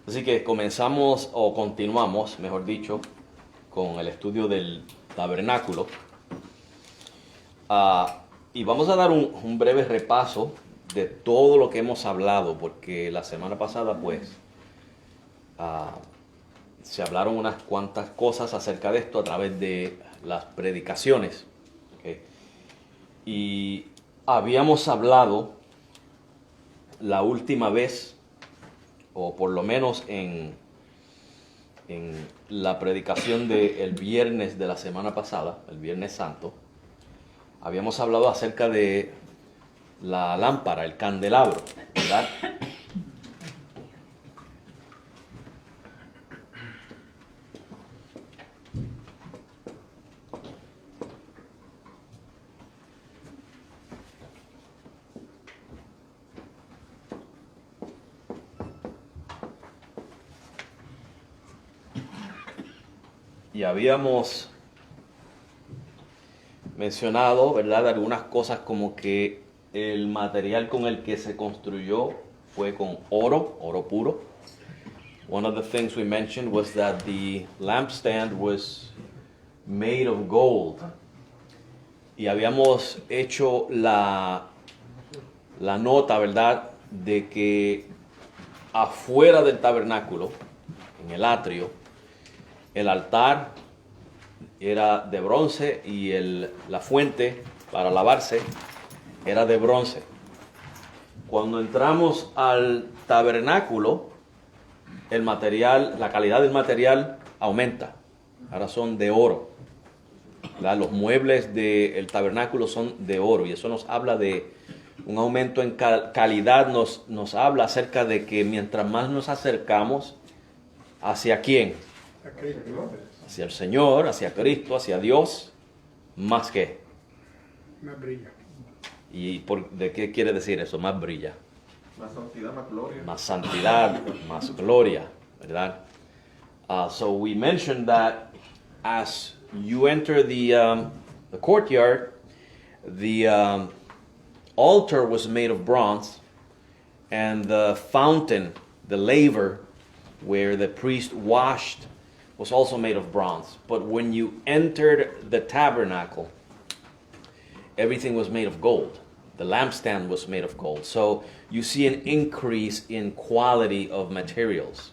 Así que comenzamos, o continuamos, mejor dicho, con el estudio del tabernáculo. Y vamos a dar un breve repaso de todo lo que hemos hablado, porque la semana pasada, pues, se hablaron unas cuantas cosas acerca de esto a través de las predicaciones. ¿Okay? Y habíamos hablado la última vez, o por lo menos en la predicación del viernes de la semana pasada, el Viernes Santo, habíamos hablado acerca de la lámpara, el candelabro, ¿verdad? Y habíamos mencionado, ¿verdad?, algunas cosas como que el material con el que se construyó fue con oro puro. One of the things we mentioned was that the lampstand was made of gold. Y habíamos hecho la nota, ¿verdad?, de que afuera del tabernáculo, en el atrio, el altar era de bronce y la fuente para lavarse era de bronce. Cuando entramos al tabernáculo, el material, la calidad del material aumenta. Ahora son de oro, ¿verdad? Los muebles del tabernáculo son de oro y eso nos habla de un aumento en calidad, nos habla acerca de que mientras más nos acercamos, ¿hacia quién? Hacia el Señor, hacia Cristo, hacia Dios, más que. Más brilla. ¿Y de qué quiere decir eso? Más brilla. Más santidad, más gloria. Más santidad, más gloria, ¿verdad? So we mentioned that as you enter the courtyard, the altar was made of bronze, and the fountain, the laver, where the priest washed, was also made of bronze. But when you entered the tabernacle, everything was made of gold. The lampstand was made of gold. So you see an increase in quality of materials.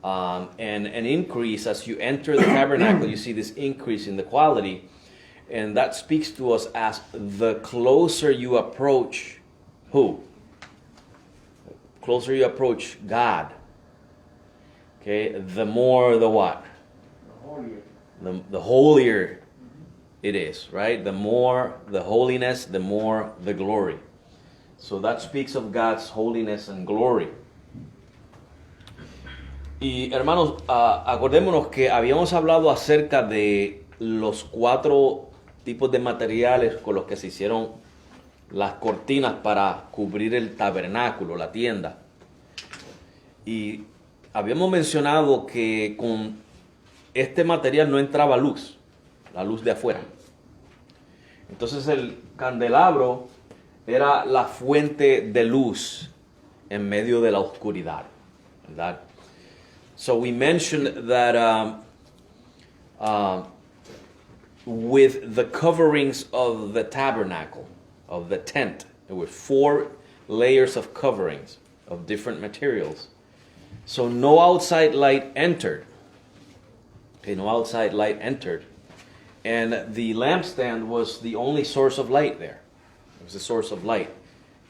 And an increase as you enter the tabernacle, you see this increase in the quality. And that speaks to us as the closer you approach who? Closer you approach God. Okay, the more the what? The holier it is, right? The more the holiness, the more the glory. So that speaks of God's holiness and glory. Y hermanos, acordémonos que habíamos hablado acerca de los 4 tipos de materiales con los que se hicieron las cortinas para cubrir el tabernáculo, la tienda. Y habíamos mencionado que con este material no entraba luz, la luz de afuera. Entonces el candelabro era la fuente de luz en medio de la oscuridad, ¿verdad? So we mentioned that with the coverings of the tabernacle, of the tent, there were 4 layers of coverings of different materials. So no outside light entered. Okay, no outside light entered. And the lampstand was the only source of light there. It was the source of light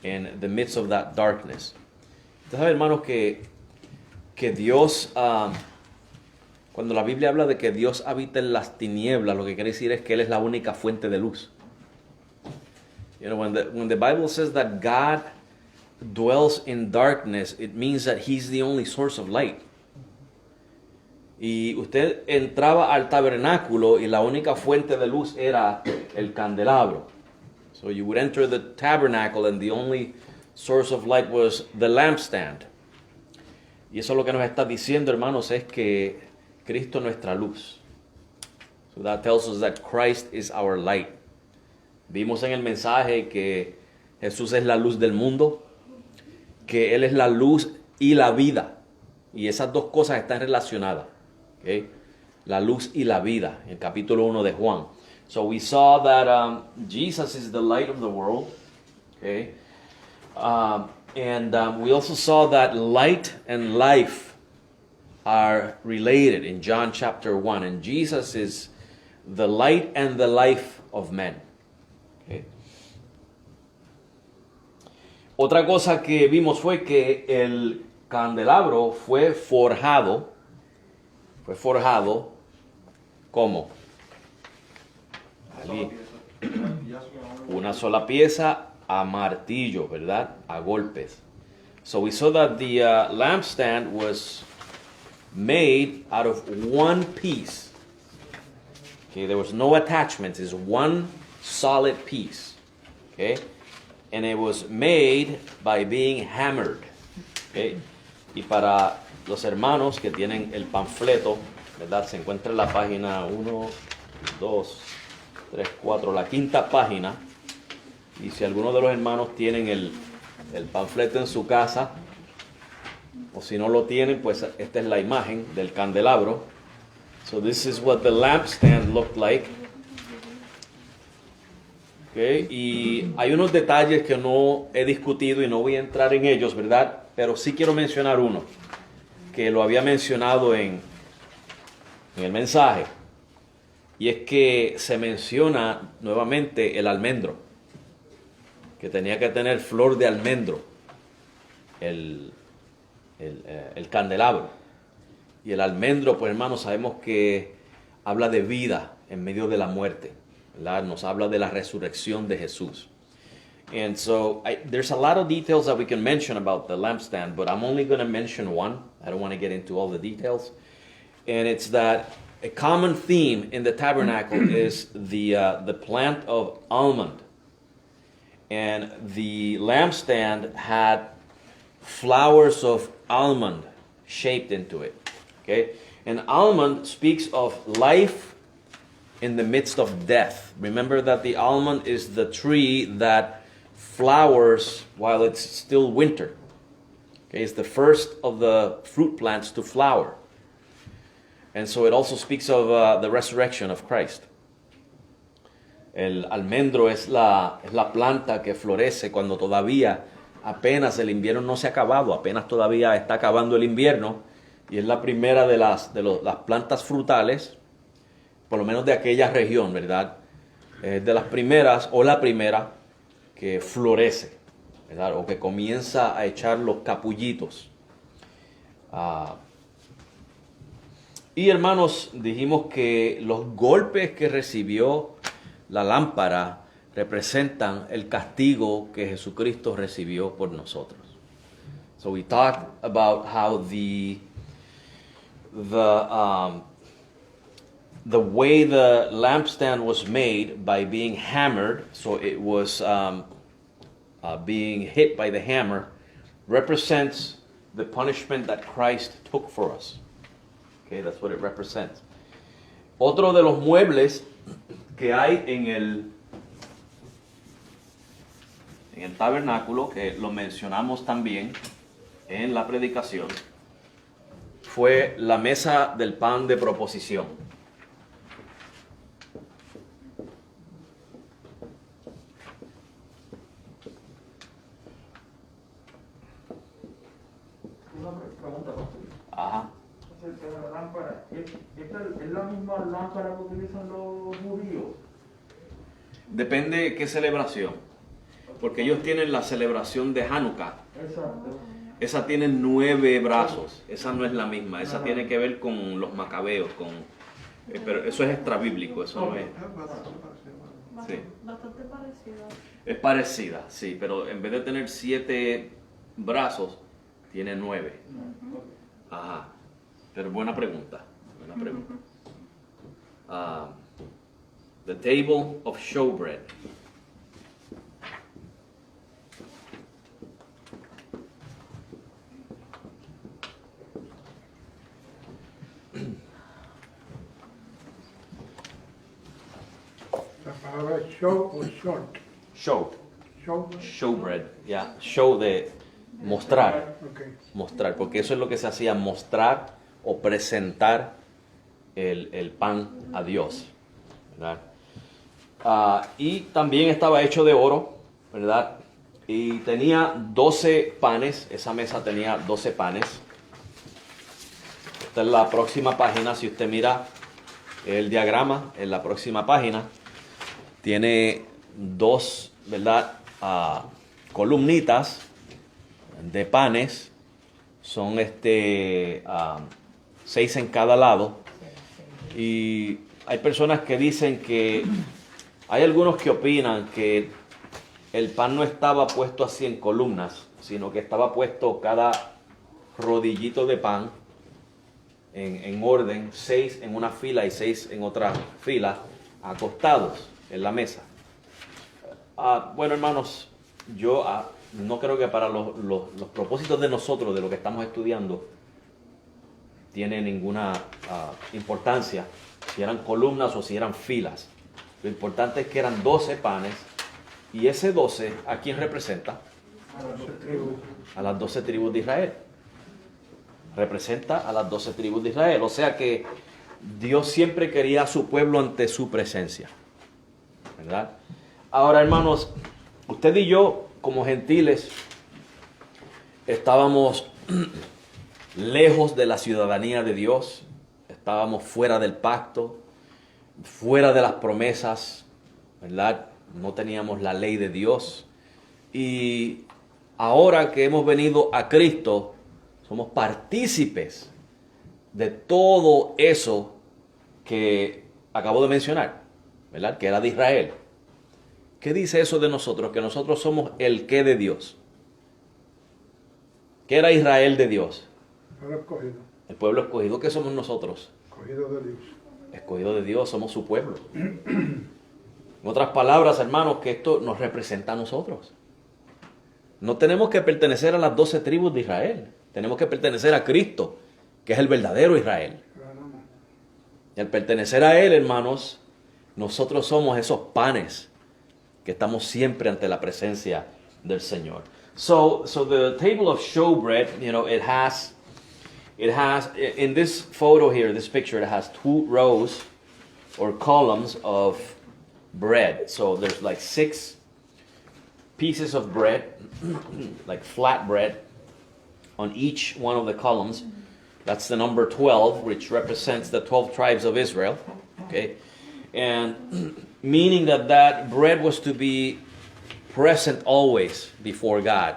in the midst of that darkness. Ustedes saben, hermanos, que Dios, cuando la Biblia habla de que Dios habita en las tinieblas, lo que quiere decir es que Él es la única fuente de luz. You know, when the Bible says that God dwells in darkness, it means that He's the only source of light. Y usted entraba al tabernáculo y la única fuente de luz era el candelabro. So you would enter the tabernacle and the only source of light was the lampstand. Y eso lo que nos está diciendo, hermanos, es que Cristo es nuestra luz. So that tells us that Christ is our light. Vimos en el mensaje que Jesús es la luz del mundo, que Él es la luz y la vida. Y esas dos cosas están relacionadas. Okay? La luz y la vida, en el capítulo 1 de Juan. So we saw that Jesus is the light of the world. Okay? And we also saw that light and life are related in John chapter 1. And Jesus is the light and the life of men. Okay? Otra cosa que vimos fue que el candelabro fue forjado. ¿Cómo? Allí. Una sola pieza a martillo, ¿verdad? A golpes. So we saw that the lampstand was made out of one piece. Okay, there was no attachments. It's one solid piece. Okay, and it was made by being hammered. Okay, y para los hermanos que tienen el panfleto, ¿verdad? Se encuentra en la página 1, 2, 3, 4, la quinta página. Y si alguno de los hermanos tienen el panfleto en su casa, o si no lo tienen, pues esta es la imagen del candelabro. So this is what the lampstand looked like. Okay, y hay unos detalles que no he discutido y no voy a entrar en ellos, ¿verdad? Pero sí quiero mencionar uno, que lo había mencionado en el mensaje. Y es que se menciona nuevamente el almendro, que tenía que tener flor de almendro, el candelabro. Y el almendro, pues hermanos, sabemos que habla de vida en medio de la muerte, ¿verdad? Nos habla de la resurrección de Jesús. And so there's a lot of details that we can mention about the lampstand, but I'm only going to mention one. I don't want to get into all the details. And it's that a common theme in the tabernacle is the plant of almond. And the lampstand had flowers of almond shaped into it. Okay? And almond speaks of life in the midst of death. Remember that the almond is the tree that flowers while it's still winter. Okay? It's the first of the fruit plants to flower. And so it also speaks of the resurrection of Christ. El almendro es la planta que florece cuando todavía apenas el invierno no se ha acabado, apenas todavía está acabando el invierno, y es la primera de las plantas frutales, por lo menos de aquella región, ¿verdad? De las primeras, o la primera, que florece, ¿verdad? O que comienza a echar los capullitos. Y hermanos, dijimos que los golpes que recibió la lámpara representan el castigo que Jesucristo recibió por nosotros. So we talked about how the way the lampstand was made by being hammered, so it was being hit by the hammer, represents the punishment that Christ took for us. Okay, that's what it represents. Otro de los muebles que hay en el tabernáculo, que lo mencionamos también en la predicación, fue la mesa del pan de proposición. Una pregunta, pastor. Ajá. Acerca de la lámpara. ¿Es la misma lámpara que utilizan los judíos? Depende qué celebración. Porque ellos tienen la celebración de Hanukkah. Exacto. Esa tiene 9 brazos. Esa no es la misma. Esa tiene que ver con los macabeos. Pero eso es extrabíblico. Eso no es. Sí. Bastante parecida. Es parecida, sí. Pero en vez de tener 7 brazos, tiene 9. Ajá. Pero buena pregunta. Buena pregunta. The table of showbread. La palabra es show o short. Show. Show. Showbread. Yeah. Show de Mostrar. Ok. Mostrar, porque eso es lo que se hacía, mostrar o presentar el pan a Dios, ¿verdad? Y también estaba hecho de oro, ¿verdad? Y tenía 12 panes, esa mesa tenía 12 panes. Esta es la próxima página, si usted mira el diagrama en la próxima página, tiene dos, ¿verdad? Columnitas de panes, son 6 en cada lado. Y hay personas que dicen que, hay algunos que opinan que el pan no estaba puesto así en columnas, sino que estaba puesto cada rodillito de pan en orden, 6 en una fila y 6 en otra fila, acostados en la mesa. Bueno, hermanos, yo no creo que para los propósitos de nosotros, de lo que estamos estudiando, tiene ninguna importancia si eran columnas o si eran filas. Lo importante es que eran 12 panes, y ese 12, ¿a quién representa? A las 12 tribus de Israel. Representa a las 12 tribus de Israel. O sea que Dios siempre quería a su pueblo ante su presencia, ¿verdad? Ahora, hermanos, usted y yo, como gentiles, estábamos lejos de la ciudadanía de Dios, estábamos fuera del pacto, fuera de las promesas, ¿verdad? No teníamos la ley de Dios. Y ahora que hemos venido a Cristo, somos partícipes de todo eso que acabo de mencionar, ¿verdad? Que era de Israel. ¿Qué dice eso de nosotros? Que nosotros somos el qué de Dios. ¿Qué era Israel de Dios? Pueblo escogido. El pueblo escogido. ¿Qué somos nosotros? Escogido de Dios. Escogido de Dios, somos su pueblo. En otras palabras, hermanos, que esto nos representa a nosotros. No tenemos que pertenecer a las 12 tribus de Israel. Tenemos que pertenecer a Cristo, que es el verdadero Israel. Y al pertenecer a Él, hermanos, nosotros somos esos panes que estamos siempre ante la presencia del Señor. So the table of showbread, it has in this photo here, this picture, it has 2 rows or columns of bread. So there's like 6 pieces of bread, like flat bread, on each one of the columns. That's the number 12, which represents the 12 tribes of Israel. Okay, and meaning that bread was to be present always before God,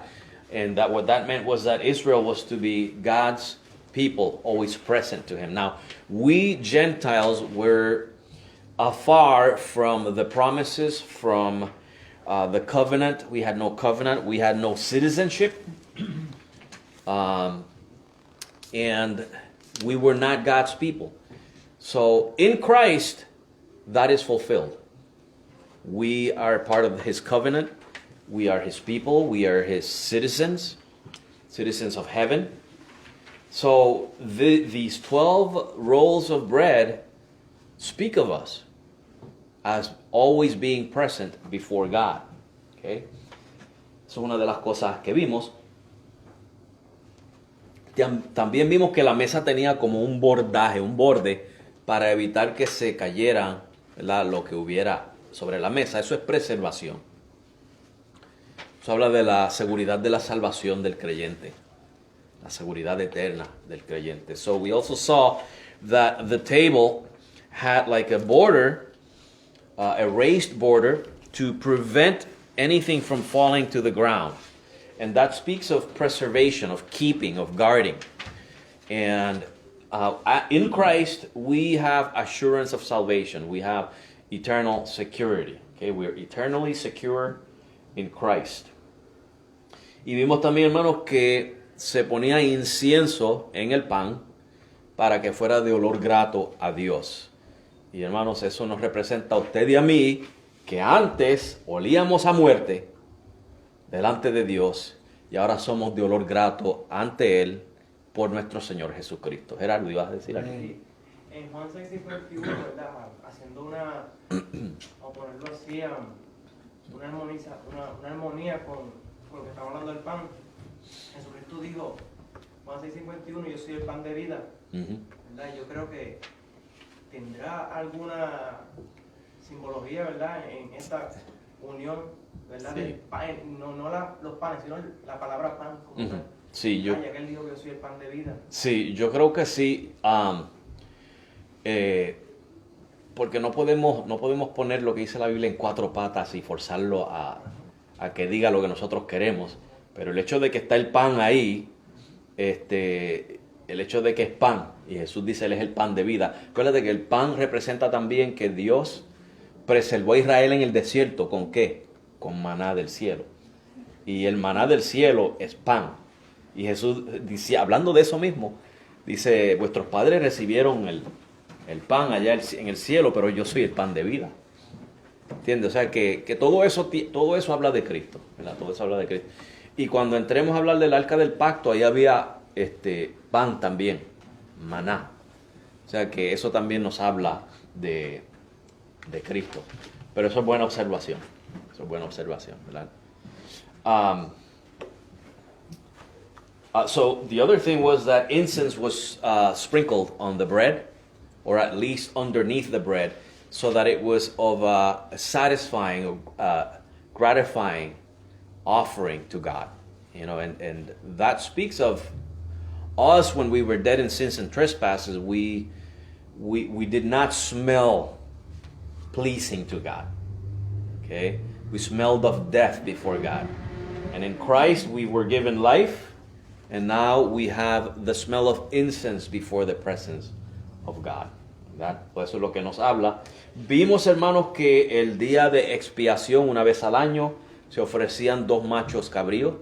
and that what that meant was that Israel was to be God's people, always present to Him. Now, we Gentiles were afar from the promises, from the covenant. We had no covenant. We had no citizenship. And we were not God's people. So in Christ, that is fulfilled. We are part of His covenant. We are His people. We are His citizens, citizens of heaven. So these 12 rolls of bread speak of us as always being present before God. Okay? Eso es una de las cosas que vimos. También vimos que la mesa tenía como un bordaje, un borde, para evitar que se cayera, ¿verdad?, lo que hubiera sobre la mesa. Eso es preservación. Eso habla de la seguridad de la salvación del creyente, la seguridad eterna del creyente. So we also saw that the table had like a border, a raised border, to prevent anything from falling to the ground. And that speaks of preservation, of keeping, of guarding. And in Christ, we have assurance of salvation. We have eternal security. Okay, we're eternally secure in Christ. Y vimos también, hermanos, que se ponía incienso en el pan para que fuera de olor grato a Dios. Y hermanos, eso nos representa a usted y a mí, que antes olíamos a muerte delante de Dios, y ahora somos de olor grato ante Él por nuestro Señor Jesucristo. Gerardo, ¿ibas a decir algo? Sí. En Juan 6:51, ¿verdad? Haciendo una, o ponerlo así, una armonía con lo que estamos hablando del pan. Jesucristo dijo, Juan 6:51, yo soy el pan de vida, Ujú. ¿verdad? Yo creo que tendrá alguna simbología, ¿verdad? En esta unión, ¿verdad? Sí. Del pan, los panes, sino la palabra pan como Ujú. tal. Sí, yo, Ya que él dijo que yo soy el pan de vida. sí, yo creo que sí. Porque no podemos poner lo que dice la Biblia en cuatro patas y forzarlo a que diga lo que nosotros queremos. Pero el hecho de que está el pan ahí, el hecho de que es pan, y Jesús dice, Él es el pan de vida. Acuérdate que el pan representa también que Dios preservó a Israel en el desierto. ¿Con qué? Con maná del cielo. Y el maná del cielo es pan. Y Jesús dice, hablando de eso mismo, dice, vuestros padres recibieron el pan allá en el cielo, pero yo soy el pan de vida. ¿Entiendes? O sea, que todo eso habla de Cristo, ¿verdad? Todo eso habla de Cristo. Y cuando entremos a hablar del arca del pacto, ahí había pan también, maná. O sea, que eso también nos habla de Cristo. Pero eso es buena observación. Eso es buena observación, ¿verdad? So the other thing was that incense was sprinkled on the bread, or at least underneath the bread, so that it was of a satisfying, gratifying offering to God. You know, and that speaks of us when we were dead in sins and trespasses. We did not smell pleasing to God. Okay, we smelled of death before God, and in Christ we were given life. And now we have the smell of incense before the presence of God. ¿Verdad? Pues eso es lo que nos habla. Vimos, hermanos, que el día de expiación, una vez al año, se ofrecían 2 machos cabríos.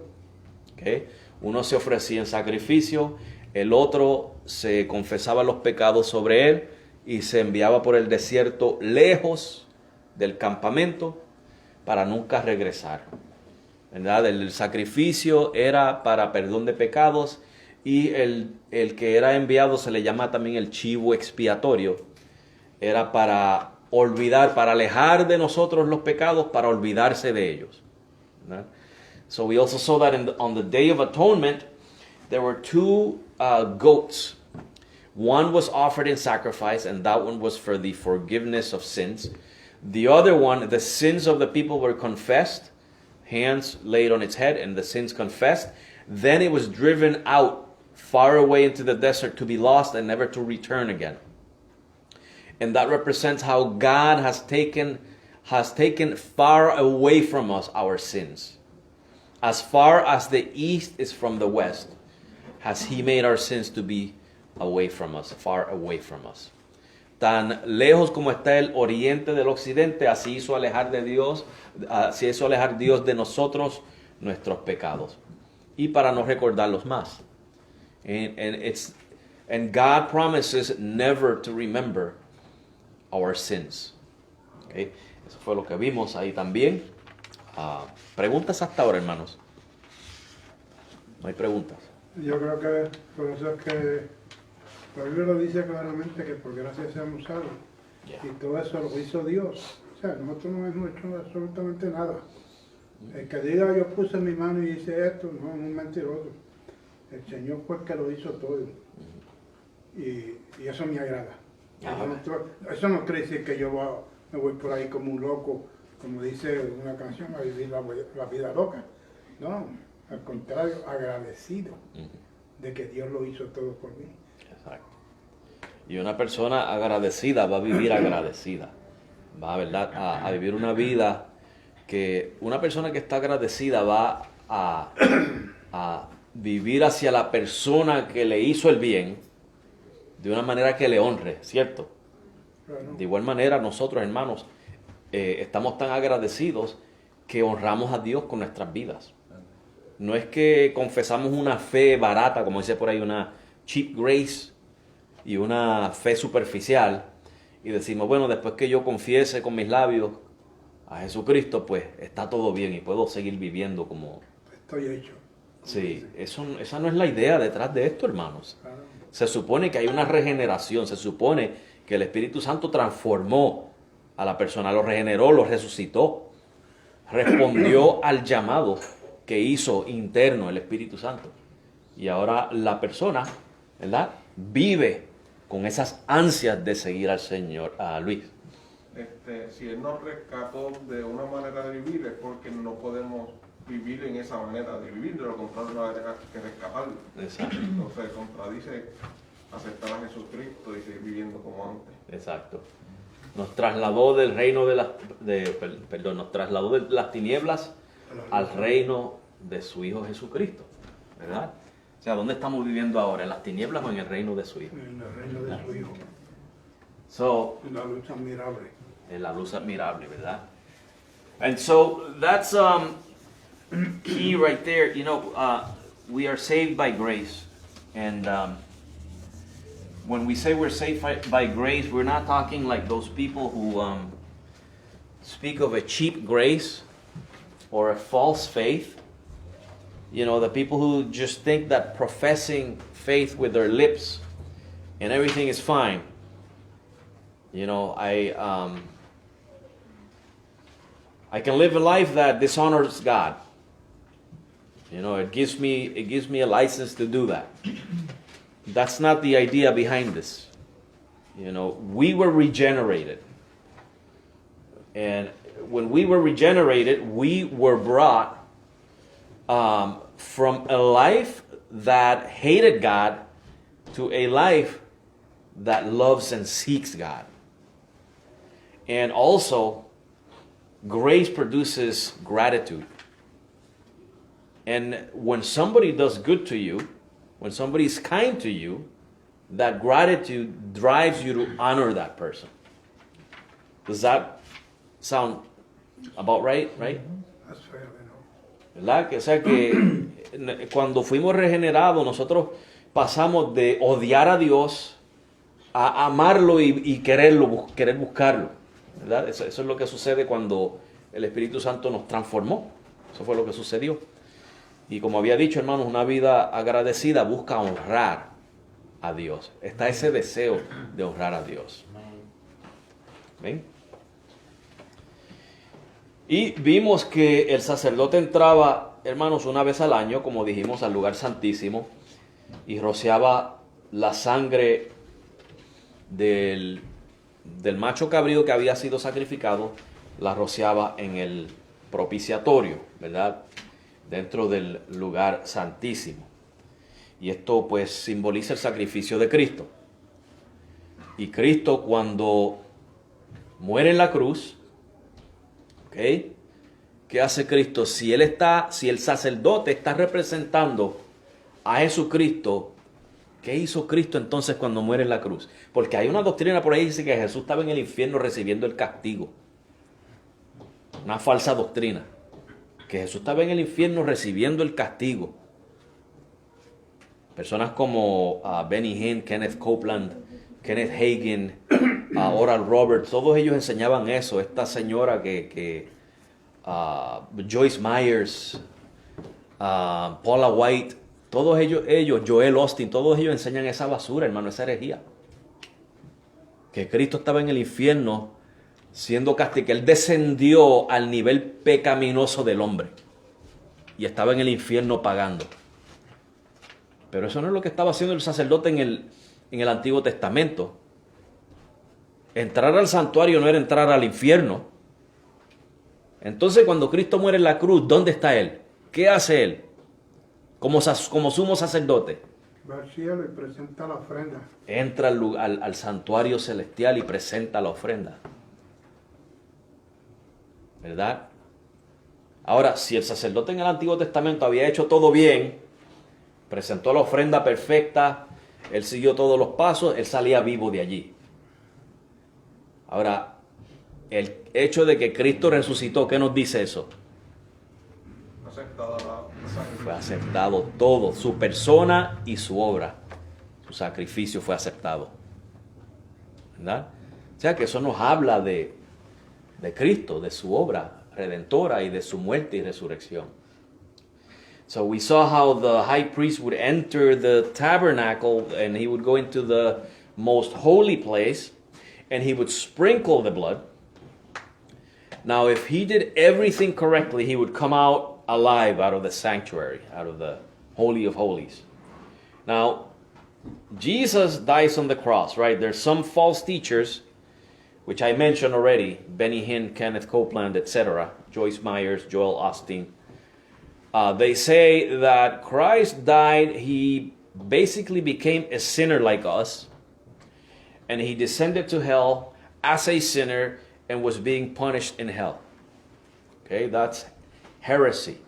¿Okay? Uno se ofrecía en sacrificio, el otro se confesaba los pecados sobre él y se enviaba por el desierto lejos del campamento para nunca regresar. ¿Verdad? El sacrificio era para perdón de pecados y el que era enviado se le llama también el chivo expiatorio. Era para olvidar, para alejar de nosotros los pecados, para olvidarse de ellos. ¿Verdad? So we also saw that on the Day of Atonement, there were 2 goats. One was offered in sacrifice, and that one was for the forgiveness of sins. The other one, the sins of the people were confessed, hands laid on its head, and the sins confessed. Then it was driven out far away into the desert to be lost and never to return again. And that represents how God has taken far away from us our sins. As far as the east is from the west, has He made our sins to be away from us, far away from us. Tan lejos como está el oriente del occidente, así hizo alejar Dios de nosotros nuestros pecados. Y para no recordarlos más. And God promises never to remember our sins. Okay? Eso fue lo que vimos ahí también. ¿Preguntas hasta ahora, hermanos? ¿No hay preguntas? Yo creo que por eso es que la Biblia lo dice claramente que por gracia seamos salvos. Yeah. Y todo eso lo hizo Dios. O sea, nosotros no hemos hecho absolutamente nada. El que diga yo puse mi mano y hice esto, no, es un mentiroso. El Señor fue el que lo hizo todo. Y eso me agrada. Eso no quiere decir que yo me voy por ahí como un loco, como dice una canción, a vivir la vida loca. No, al contrario, agradecido de que Dios lo hizo todo por mí. Exacto. Y una persona agradecida va a vivir agradecida. Va, ¿verdad? A vivir una vida que una persona que está agradecida va a vivir hacia la persona que le hizo el bien de una manera que le honre, ¿cierto? Claro. De igual manera nosotros, hermanos, estamos tan agradecidos que honramos a Dios con nuestras vidas. No es que confesamos una fe barata, como dice por ahí, una cheap grace y una fe superficial, y decimos, bueno, después que yo confiese con mis labios a Jesucristo, pues está todo bien y puedo seguir viviendo como... Estoy hecho. Sí, esa no es la idea detrás de esto, hermanos. Claro. Se supone que hay una regeneración, se supone que el Espíritu Santo transformó a la persona, lo regeneró, lo resucitó, respondió al llamado que que hizo interno el Espíritu Santo. Y ahora la persona, ¿verdad?, vive con esas ansias de seguir al Señor, a Luis. Si Él nos rescató de una manera de vivir es porque no podemos vivir en esa manera de vivir, de lo contrario no hay que rescatarlo. Exacto. Entonces contradice aceptar a Jesucristo y seguir viviendo como antes. Exacto. Nos trasladó del reino nos trasladó de las tinieblas al reino de su Hijo Jesucristo, ¿verdad? O sea, ¿dónde estamos viviendo ahora? ¿En las tinieblas o en el reino de su Hijo? En el reino de su Hijo. So, En la luz admirable. en la luz admirable, ¿verdad? And so that's key right there. You know, we are saved by grace, and when we say we're saved by grace, we're not talking like those people who speak of a cheap grace or a false faith. You know, the people who just think that professing faith with their lips and everything is fine. You know, I can live a life that dishonors God. You know, it gives me a license to do that. That's not the idea behind this. You know, we were regenerated. And when we were regenerated, we were brought from a life that hated God to a life that loves and seeks God. And also, grace produces gratitude. And when somebody does good to you, when somebody is kind to you, that gratitude drives you to honor that person. Does that sound about right? That's fair, you know. ¿Verdad? O sea que cuando fuimos regenerados, nosotros pasamos de odiar a Dios a amarlo y querer buscarlo. ¿Verdad? Eso es lo que sucede cuando el Espíritu Santo nos transformó. Eso fue lo que sucedió. Y como había dicho, hermanos, una vida agradecida busca honrar a Dios. Está ese deseo de honrar a Dios. ¿Ven? Y vimos que el sacerdote entraba, hermanos, una vez al año, como dijimos, al lugar santísimo y rociaba la sangre del macho cabrío que había sido sacrificado, la rociaba en el propiciatorio, ¿verdad?, dentro del lugar santísimo. Y esto pues simboliza el sacrificio de Cristo. Y Cristo, cuando muere en la cruz, ¿ok?, ¿qué hace Cristo? Si el sacerdote está representando a Jesucristo, ¿qué hizo Cristo entonces cuando muere en la cruz? Porque hay una doctrina por ahí que dice que Jesús estaba en el infierno recibiendo el castigo. Una falsa doctrina. Que Jesús estaba en el infierno recibiendo el castigo. Personas como Benny Hinn, Kenneth Copeland, Kenneth Hagin, Oral Roberts, todos ellos enseñaban eso. Esta señora Joyce Myers, Paula White, todos ellos, Joel Austin, todos ellos enseñan esa basura, hermano, esa herejía. Que Cristo estaba en el infierno siendo castigado, que Él descendió al nivel pecaminoso del hombre y estaba en el infierno pagando. Pero eso no es lo que estaba haciendo el sacerdote en el Antiguo Testamento. Entrar al santuario no era entrar al infierno. Entonces, cuando Cristo muere en la cruz, ¿dónde está Él? ¿Qué hace Él como sumo sacerdote? Va al cielo y presenta la ofrenda. Entra al santuario celestial y presenta la ofrenda. ¿Verdad? Ahora, si el sacerdote en el Antiguo Testamento había hecho todo bien, presentó la ofrenda perfecta, él siguió todos los pasos, él salía vivo de allí. Ahora, el hecho de que Cristo resucitó, ¿qué nos dice eso? Aceptada la sangre. Fue aceptado todo, su persona y su obra. Su sacrificio fue aceptado. ¿Verdad? O sea que eso nos habla de Cristo, de su obra redentora y de su muerte y resurrección. So we saw how the high priest would enter the tabernacle and he would go into the most holy place and he would sprinkle the blood. Now if he did everything correctly, he would come out alive out of the sanctuary, out of the Holy of Holies. Now, Jesus dies on the cross, right? There's some false teachers, which I mentioned already, Benny Hinn, Kenneth Copeland, etc., Joyce Myers, Joel Osteen. They say that Christ died, he basically became a sinner like us, and he descended to hell as a sinner and was being punished in hell. Okay, that's heresy.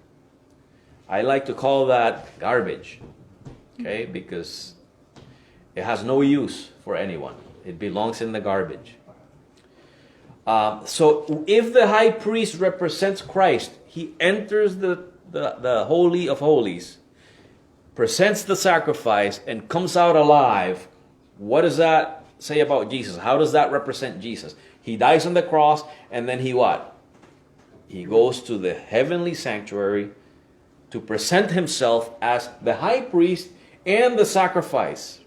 I like to call that garbage, okay, because it has no use for anyone. It belongs in the garbage. So if the high priest represents Christ, he enters the Holy of Holies, presents the sacrifice, and comes out alive. What does that say about Jesus? How does that represent Jesus? He dies on the cross, and then he what? He goes to the heavenly sanctuary to present himself as the high priest and the sacrifice.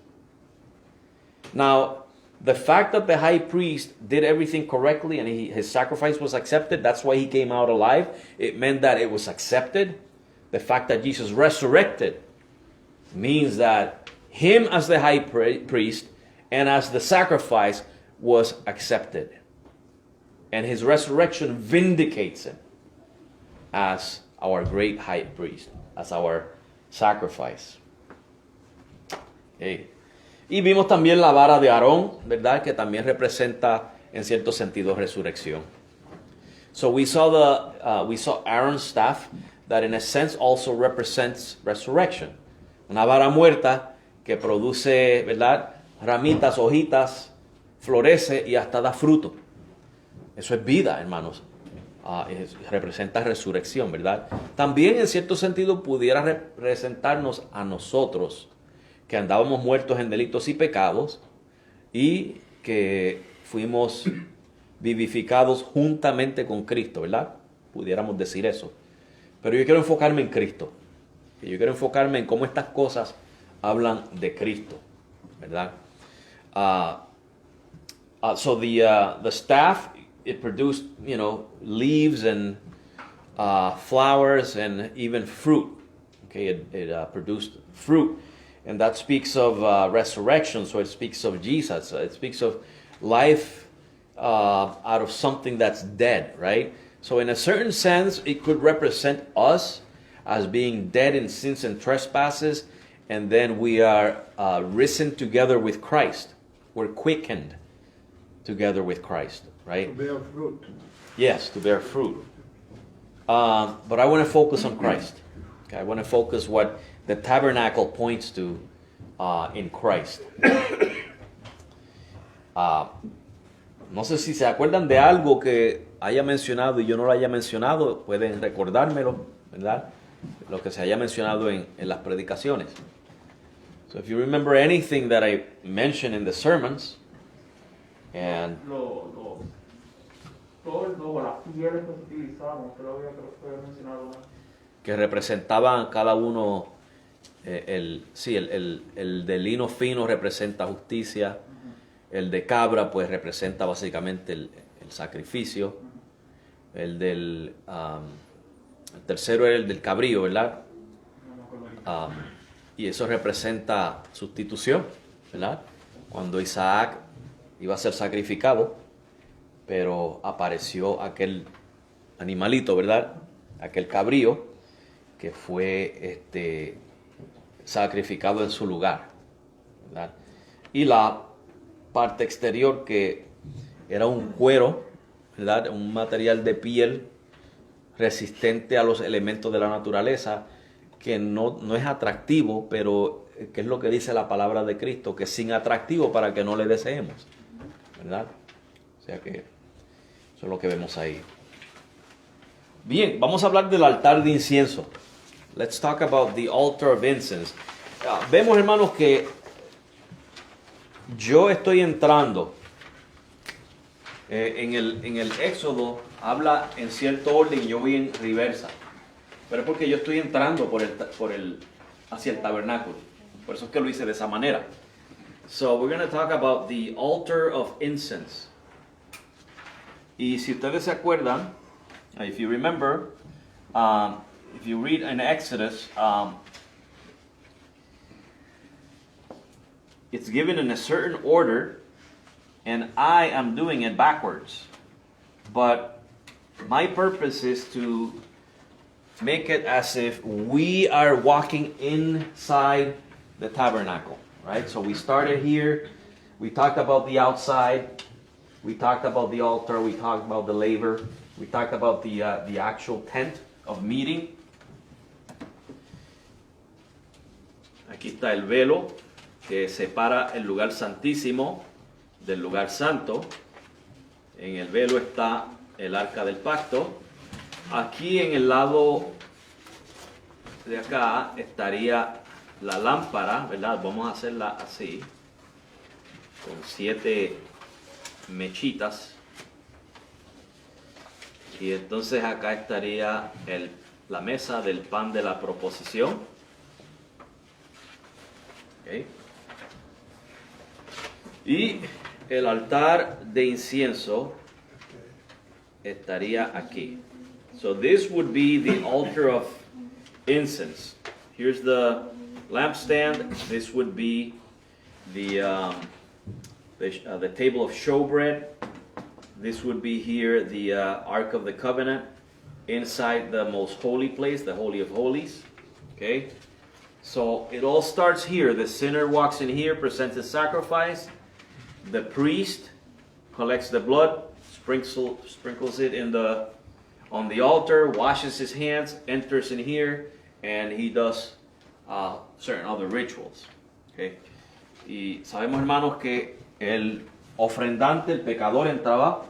Now, the fact that the high priest did everything correctly and his sacrifice was accepted, that's why he came out alive. It meant that it was accepted. The fact that Jesus resurrected means that him as the high priest and as the sacrifice was accepted. And his resurrection vindicates him as our great high priest, as our sacrifice. Hey. Y vimos también la vara de Aarón, ¿verdad? Que también representa en cierto sentido resurrección. So we saw Aaron's staff that in a sense also represents resurrection. Una vara muerta que produce, ¿verdad? Ramitas, hojitas, florece y hasta da fruto. Eso es vida, hermanos. Representa resurrección, ¿verdad? También en cierto sentido pudiera representarnos a nosotros, que andábamos muertos en delitos y pecados y que fuimos vivificados juntamente con Cristo, ¿verdad? Pudiéramos decir eso. Pero yo quiero enfocarme en Cristo. Yo quiero enfocarme en cómo estas cosas hablan de Cristo, ¿verdad? So the staff, it produced, leaves and flowers and even fruit. Okay, it produced fruit. And that speaks of resurrection, so it speaks of Jesus. It speaks of life out of something that's dead, right? So in a certain sense, it could represent us as being dead in sins and trespasses, and then we are risen together with Christ. We're quickened together with Christ, right? To bear fruit. Yes, to bear fruit. But I want to focus on Christ. Okay, I want to focus what the tabernacle points to in Christ. No sé si se acuerdan de algo que haya mencionado y yo no lo haya mencionado, pueden recordármelo, ¿verdad? Lo que se haya mencionado en las predicaciones. So if you remember anything that I mentioned in the sermons, and Todas las pieles que se utilizaban, usted lo había mencionado, ¿no? que representaban cada uno, el de lino fino representa justicia, el de cabra pues representa básicamente el sacrificio, el tercero era el del cabrío, ¿verdad? Y eso representa sustitución, ¿verdad? Cuando Isaac iba a ser sacrificado, pero apareció aquel animalito, ¿verdad? Aquel cabrío que fue sacrificado en su lugar, ¿verdad? Y la parte exterior que era un cuero, ¿verdad? Un material de piel resistente a los elementos de la naturaleza, que no es atractivo, pero que es lo que dice la palabra de Cristo, que es sin atractivo para que no le deseemos, ¿verdad? O sea que eso es lo que vemos ahí. Bien, vamos a hablar del altar de incienso. Let's talk about the altar of incense. Vemos, hermanos, que yo estoy entrando en el Éxodo, habla en cierto orden y yo voy en reversa. Pero es porque yo estoy entrando hacia el tabernáculo. Por eso es que lo hice de esa manera. So we're going to talk about the altar of incense. Y si ustedes se acuerdan, if you remember, if you read in Exodus, it's given in a certain order, and I am doing it backwards. But my purpose is to make it as if we are walking inside the tabernacle, right? So we started here, we talked about the outside, we talked about the altar, we talked about the laver, we talked about the actual tent of meeting. Aquí está el velo que separa el lugar santísimo del lugar santo. En el velo está el arca del pacto. Aquí en el lado de acá estaría la lámpara, ¿verdad? Vamos a hacerla así, con 7 mechitas. Y entonces acá estaría la mesa del pan de la proposición. Okay. Y el altar de incienso estaría aquí. So this would be the altar of incense. Here's the lampstand. This would be the table of showbread. This would be here the Ark of the Covenant inside the most holy place, the Holy of Holies. Okay, so it all starts here. The sinner walks in here, presents his sacrifice. The priest collects the blood, sprinkles it on the altar, washes his hands, enters in here, and he does certain other rituals. Okay? Y sabemos, hermanos, que el ofrendante, el pecador, entraba,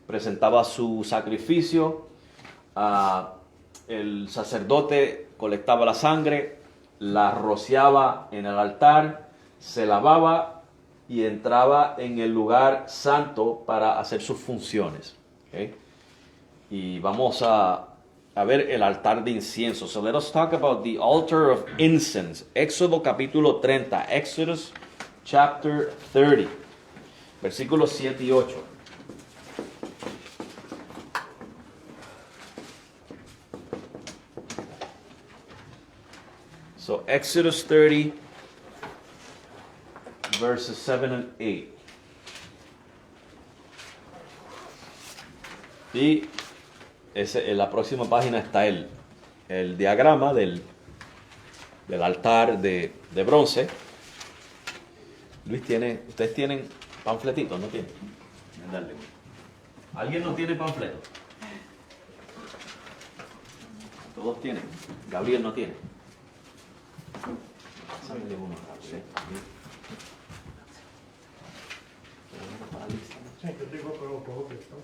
presentaba su sacrificio, el sacerdote colectaba la sangre, la rociaba en el altar, se lavaba y entraba en el lugar santo para hacer sus funciones. Okay? Y vamos a ver el altar de incienso. So let us talk about the altar of incense. Éxodo capítulo 30. Exodus chapter 30. Versículos 7 y 8. So Exodus 30, verses 7 and 8. Y en la próxima página está el diagrama del altar de bronce. Luis, ¿ustedes tienen panfletitos? ¿No tienen? Dale. ¿Alguien no tiene panfleto? Todos tienen. Gabriel no tiene. Pásame uno rápido. Sí, yo tengo todo esto.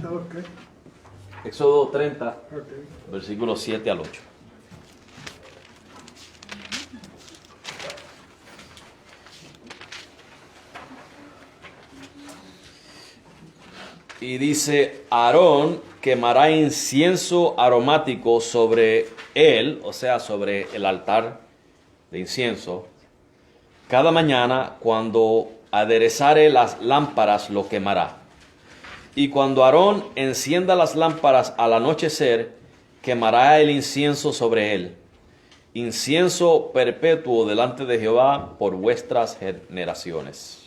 ¿Sabes qué? Éxodo 30, Okay. versículos 7 al 8. Y dice, Aarón quemará incienso aromático sobre él, o sea, sobre el altar de incienso. Cada mañana, cuando aderezare las lámparas, lo quemará. Y cuando Aarón encienda las lámparas al anochecer, quemará el incienso sobre él. Incienso perpetuo delante de Jehová por vuestras generaciones.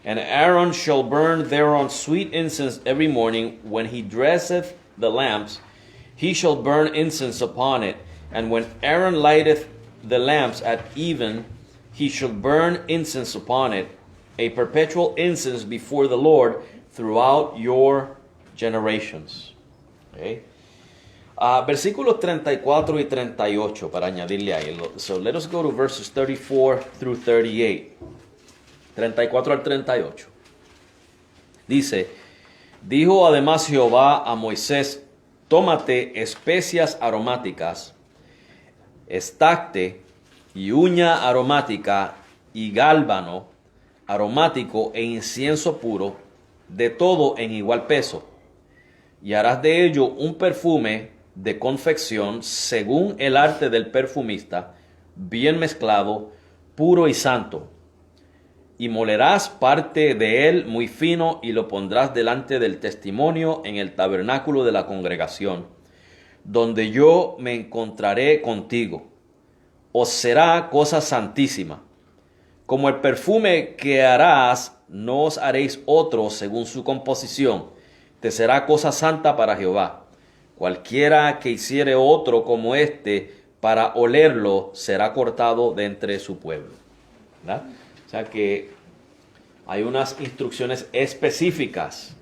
And Aaron shall burn thereon sweet incense every morning when he dresseth the lamps. He shall burn incense upon it. And when Aaron lighteth the lamps at even, he shall burn incense upon it, a perpetual incense before the Lord throughout your generations. Okay. Versículos 34 y 38 para añadirle ahí. So let us go to verses 34 through 38. 34 al 38. Dice, dijo además Jehová a Moisés, tómate especias aromáticas, estacte y uña aromática y gálbano aromático e incienso puro, de todo en igual peso, y harás de ello un perfume de confección según el arte del perfumista, bien mezclado, puro y santo. y molerás parte de él muy fino y lo pondrás delante del testimonio en el tabernáculo de la congregación, donde yo me encontraré contigo. Os será cosa santísima. Como el perfume que harás, no os haréis otro según su composición. Te será cosa santa para Jehová. Cualquiera que hiciere otro como este para olerlo, será cortado de entre su pueblo. ¿Verdad? O sea que hay unas instrucciones específicas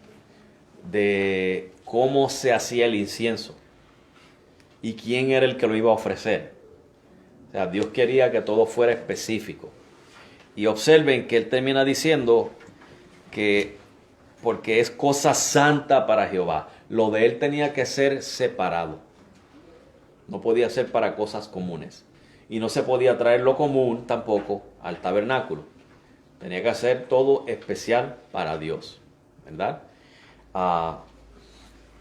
de cómo se hacía el incienso y quién era el que lo iba a ofrecer. O sea, Dios quería que todo fuera específico. Y observen que él termina diciendo que porque es cosa santa para Jehová. Lo de él tenía que ser separado. No podía ser para cosas comunes. Y no se podía traer lo común tampoco al tabernáculo. Tenía que hacer todo especial para Dios. ¿Verdad?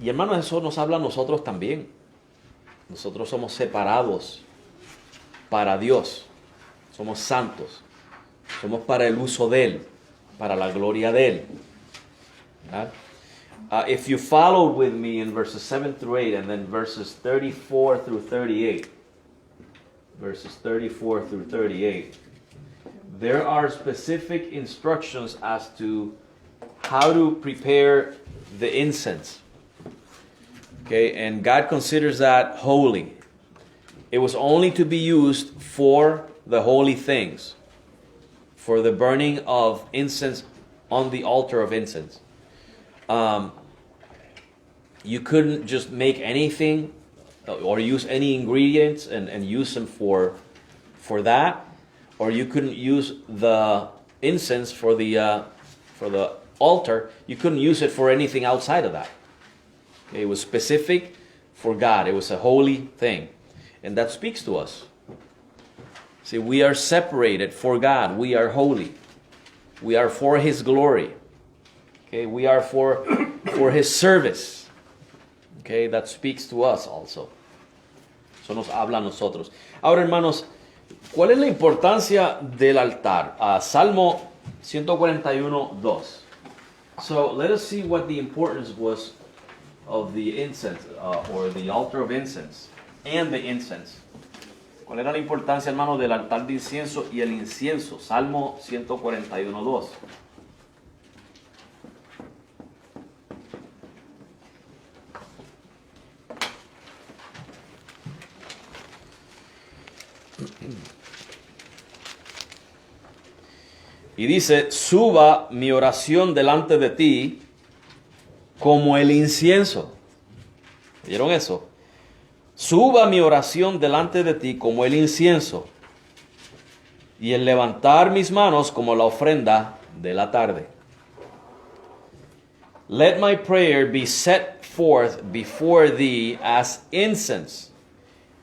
Y hermanos, eso nos habla a nosotros también. Nosotros somos separados para Dios. Somos santos. Somos para el uso de Él. Para la gloria de Él. ¿Verdad? If you followed with me in verses 7 through 8 and then verses 34 through 38. Verses 34 through 38. There are specific instructions as to how to prepare the incense. Okay, and God considers that holy. It was only to be used for the holy things, for the burning of incense on the altar of incense. You couldn't just make anything or use any ingredients and use them for that, or you couldn't use the incense for the altar. You couldn't use it for anything outside of that. Okay, it was specific for God. It was a holy thing, and that speaks to us. See, we are separated for God. We are holy. We are for His glory. Okay, we are for His service. Okay, that speaks to us also. Eso nos habla a nosotros. Ahora, hermanos, ¿cuál es la importancia del altar? Salmo 141:2. So let us see what the importance was of the incense, or the altar of incense, and the incense. ¿Cuál era la importancia, hermanos, del altar de incienso y el incienso? Salmo 141:2. Y dice, suba mi oración delante de ti como el incienso. ¿Oyeron eso? Suba mi oración delante de ti como el incienso, y el levantar mis manos como la ofrenda de la tarde. Let my prayer be set forth before thee as incense,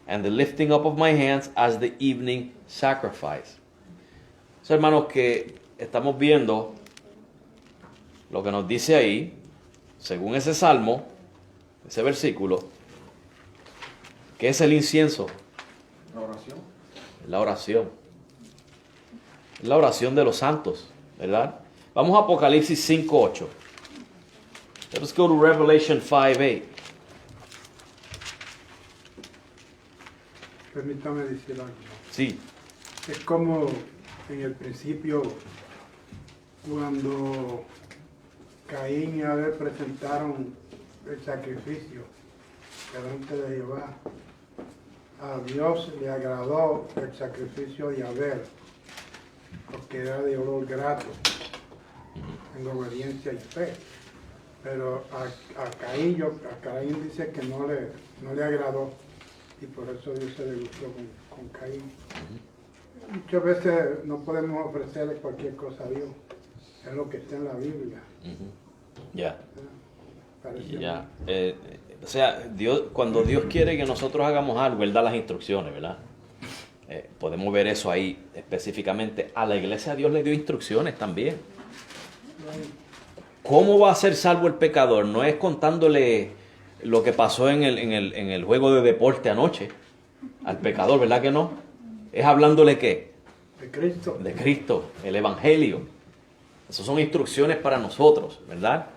and the lifting up of my hands as the evening sacrifice. So, hermanos, que estamos viendo lo que nos dice ahí, según ese salmo, ese versículo, que es el incienso. La oración. La oración. La oración de los santos, ¿verdad? Vamos a Apocalipsis 5:8. Let's go to Revelation 5:8. Permítame decir algo. Sí. Es como en el principio, cuando Caín y Abel presentaron el sacrificio delante de Jehová. A Dios le agradó el sacrificio de Abel, porque era de olor grato, en obediencia y fe. Pero a Caín dice que no le agradó, y por eso Dios se degustó con Caín. Muchas veces no podemos ofrecerle cualquier cosa a Dios, es lo que está en la Biblia. Ya. Parece Ya. O sea, Dios, cuando Dios quiere que nosotros hagamos algo, Él da las instrucciones, ¿verdad? Podemos ver eso ahí específicamente. A la iglesia Dios le dio instrucciones también. ¿Cómo va a ser salvo el pecador? No es contándole lo que pasó en el juego de deporte anoche al pecador, ¿verdad que no? Es hablándole ¿qué? de Cristo. De Cristo, el Evangelio. Esas son instrucciones para nosotros, ¿verdad?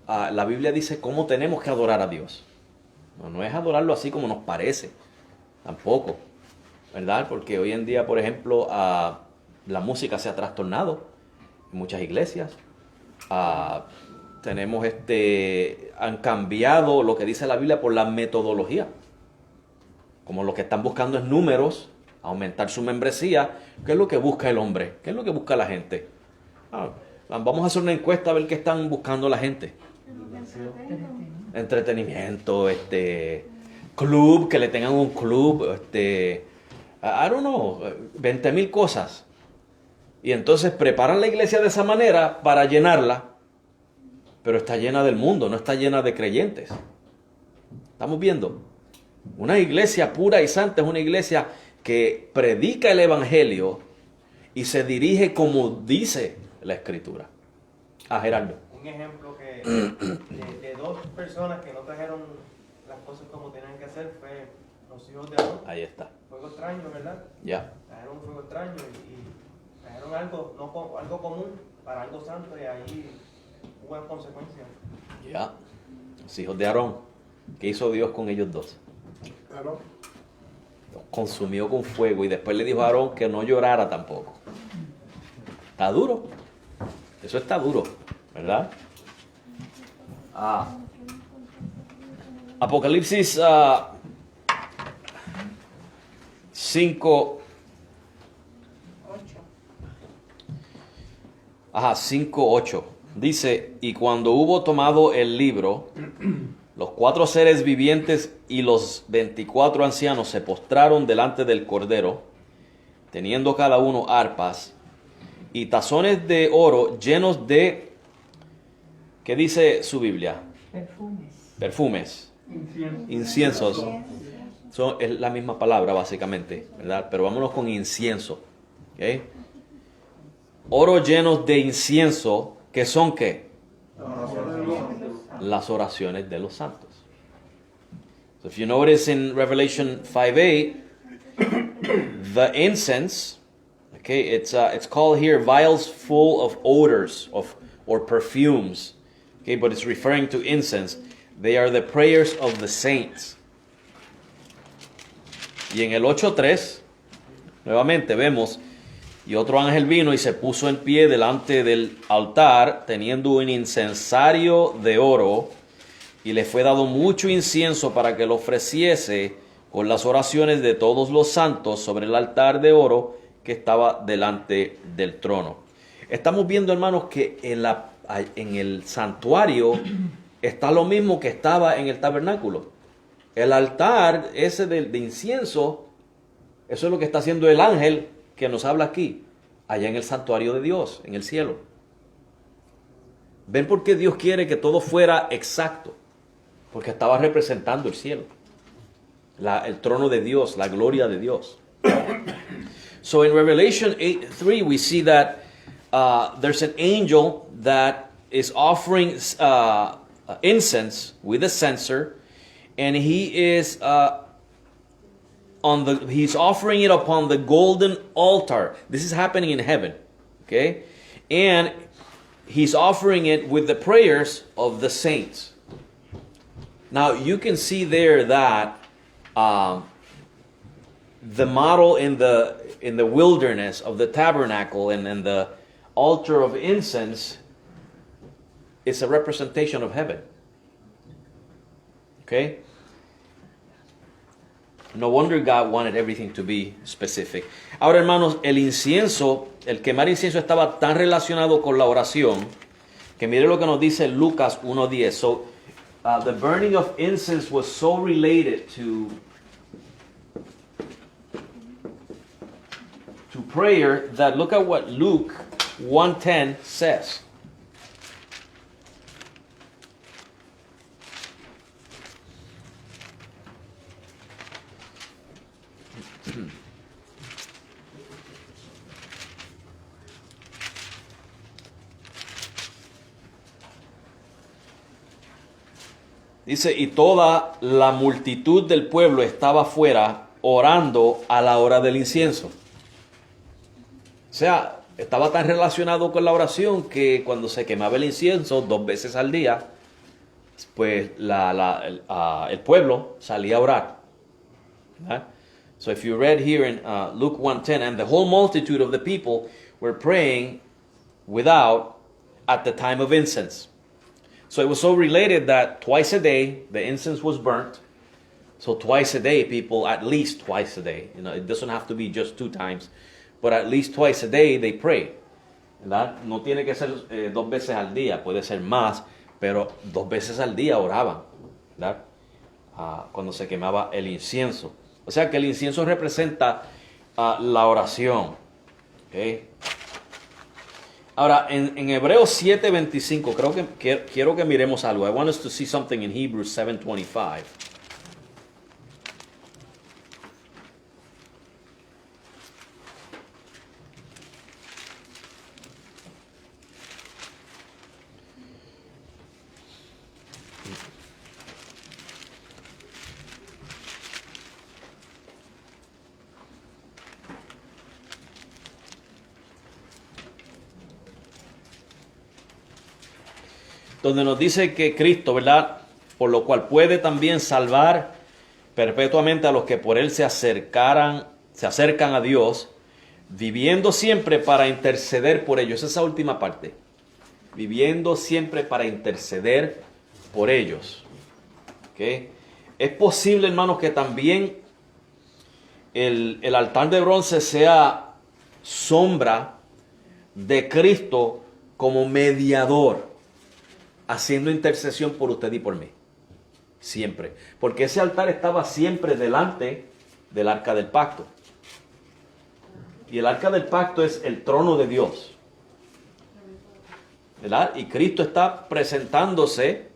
La Biblia dice cómo tenemos que adorar a Dios. No es adorarlo así como nos parece, tampoco, ¿verdad? Porque hoy en día, por ejemplo, la música se ha trastornado en muchas iglesias. Han cambiado lo que dice la Biblia por la metodología. Como lo que están buscando es números, aumentar su membresía. ¿Qué es lo que busca el hombre? ¿Qué es lo que busca la gente? Vamos a hacer una encuesta a ver qué están buscando la gente. Entretenimiento, club, que le tengan un club, I don't know, 20,000 cosas. Y entonces preparan la iglesia de esa manera para llenarla, pero está llena del mundo, no está llena de creyentes. ¿Estamos viendo? Una iglesia pura y santa es una iglesia que predica el evangelio y se dirige como dice la escritura. Gerardo. Un ejemplo que de dos personas que no trajeron las cosas como tenían que hacer fue los hijos de Aarón. Ahí está. Fuego extraño, ¿verdad? Ya. Trajeron un fuego extraño y trajeron algo común para algo santo y ahí hubo consecuencias. Ya. Los hijos de Aarón. ¿Qué hizo Dios con ellos dos? Claro. Los consumió con fuego y después le dijo a Aarón que no llorara tampoco. Está duro. Eso está duro, ¿verdad? Apocalipsis 5. 5:8. Dice, y cuando hubo tomado el libro, los 4 seres vivientes y los 24 ancianos se postraron delante del Cordero, teniendo cada uno arpas y tazones de oro llenos de, ¿qué dice su Biblia? Perfumes. Inciensos. Es la misma palabra básicamente, ¿verdad? Pero vámonos con incienso. ¿Okay? Oro llenos de incienso, ¿que son qué? Las oraciones de los santos. So if you notice in Revelation 5:8, the incense, okay, it's called here vials full of odors or perfumes, okay, but it's referring to incense. They are the prayers of the saints. Y en el 8:3, nuevamente vemos, y otro ángel vino y se puso en pie delante del altar, teniendo un incensario de oro, y le fue dado mucho incienso para que lo ofreciese con las oraciones de todos los santos sobre el altar de oro que estaba delante del trono. Estamos viendo, hermanos, que en el santuario está lo mismo que estaba en el tabernáculo. El altar ese de incienso, eso es lo que está haciendo el ángel que nos habla aquí, allá en el santuario de Dios, en el cielo. ¿Ven por qué Dios quiere que todo fuera exacto? Porque estaba representando el cielo, el trono de Dios, la gloria de Dios. So in Revelation 8:3 we see that there's an angel that is offering incense with a censer, and he is he's offering it upon the golden altar. This is happening in heaven, okay? And he's offering it with the prayers of the saints. Now you can see there that the model in the wilderness of the tabernacle and the altar of incense is a representation of heaven. Okay? No wonder God wanted everything to be specific. Ahora, hermanos, el quemar incienso estaba tan relacionado con la oración que mire lo que nos dice Lucas 1:10. So, the burning of incense was so related to prayer that look at what Luke 1:10 says. Dice, y toda la multitud del pueblo estaba afuera orando a la hora del incienso. O sea, estaba tan relacionado con la oración que cuando se quemaba el incienso 2 veces al día, pues el pueblo salía a orar. ¿Verdad? So if you read here in Luke 1:10, and the whole multitude of the people were praying without at the time of incense. So it was so related that twice a day the incense was burnt. So twice a day, people, at least twice a day. You know, it doesn't have to be just 2 times, but at least twice a day they pray. ¿Verdad? No tiene que ser 2 veces al día, puede ser más, pero 2 veces al día oraban, ¿verdad? Cuando se quemaba el incienso. O sea que el incienso representa la oración. ¿Okay? Ahora, en Hebreos 7:25, quiero que miremos algo. I want us to see something in Hebrews 7:25. Donde nos dice que Cristo, ¿verdad? Por lo cual puede también salvar perpetuamente a los que por él se acercan a Dios, viviendo siempre para interceder por ellos. Esa última parte. Viviendo siempre para interceder por ellos. ¿Okay? Es posible, hermanos, que también el altar de bronce sea sombra de Cristo como mediador, haciendo intercesión por usted y por mí. Siempre. Porque ese altar estaba siempre delante del arca del pacto. Y el arca del pacto es el trono de Dios. ¿Verdad? Y Cristo está presentándose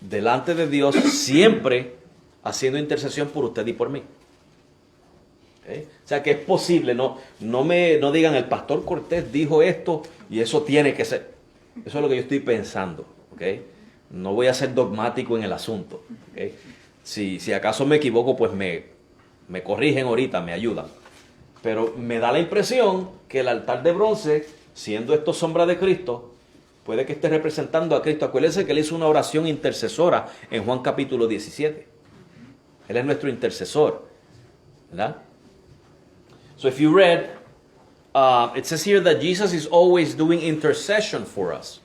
delante de Dios siempre haciendo intercesión por usted y por mí. ¿Okay? O sea que es posible, no digan el pastor Cortés dijo esto y eso tiene que ser. Eso es lo que yo estoy pensando. ¿Okay? No voy a ser dogmático en el asunto. ¿Okay? Si acaso me equivoco, pues me corrigen ahorita, me ayudan. Pero me da la impresión que el altar de bronce, siendo esto sombra de Cristo, puede que esté representando a Cristo. Acuérdense que él hizo una oración intercesora en Juan capítulo 17. Él es nuestro intercesor. ¿Verdad? So if you read, it says here that Jesus is always doing intercession for us.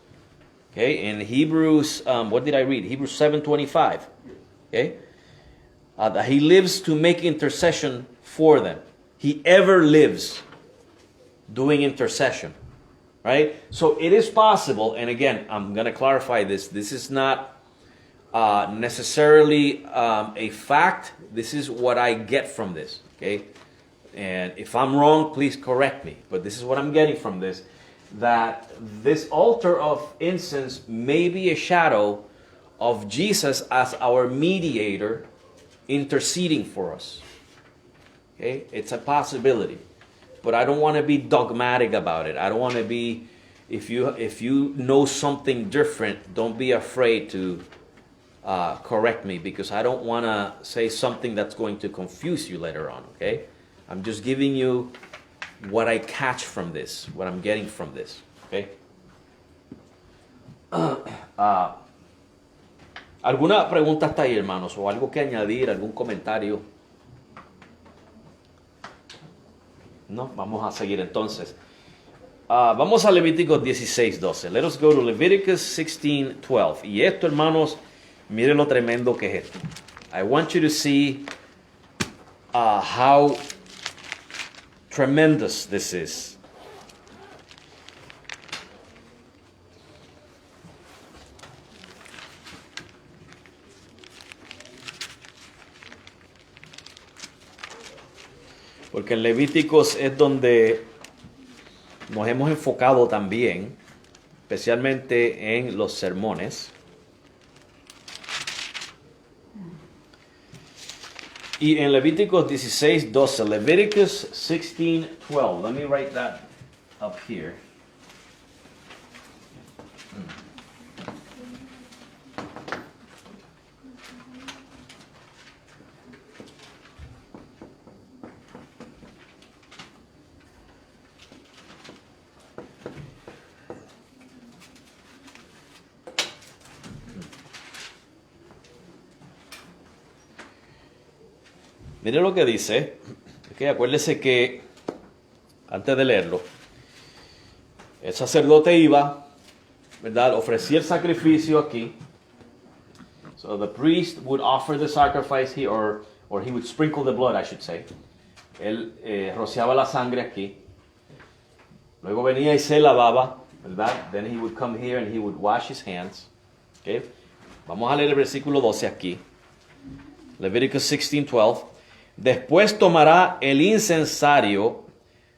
Okay, in Hebrews, what did I read? Hebrews 7:25. Okay, that he lives to make intercession for them. He ever lives doing intercession. Right? So it is possible, and again, I'm going to clarify this. This is not necessarily a fact. This is what I get from this. Okay, and if I'm wrong, please correct me. But this is what I'm getting from this. That this altar of incense may be a shadow of Jesus as our mediator interceding for us. Okay? It's a possibility. But I don't want to be dogmatic about it. I don't want to be, if you know something different, don't be afraid to correct me, because I don't want to say something that's going to confuse you later on. Okay? I'm just giving you what I catch from this, what I'm getting from this. Okay? ¿Alguna pregunta hasta ahí, hermanos? ¿O algo que añadir? ¿Algún comentario? No, vamos a seguir entonces. Vamos a Levíticos 16:12. Let us go to Leviticus 16:12. Y esto, hermanos, miren lo tremendo que es esto. I want you to see how tremendous this is. Porque en Levíticos es donde nos hemos enfocado también, especialmente en los sermones. Y en Levíticos 16:12, Leviticus 16:12. Let me write that up here. Mire lo que dice. Okay, acuérdese que, antes de leerlo, el sacerdote iba, ¿verdad? Ofrecía el sacrificio aquí. So the priest would offer the sacrifice here, or he would sprinkle the blood, I should say. Él rociaba la sangre aquí. Luego venía y se lavaba, ¿verdad? Then he would come here and he would wash his hands. Okay. Vamos a leer el versículo 12 aquí. Leviticus 16:12. Después tomará el incensario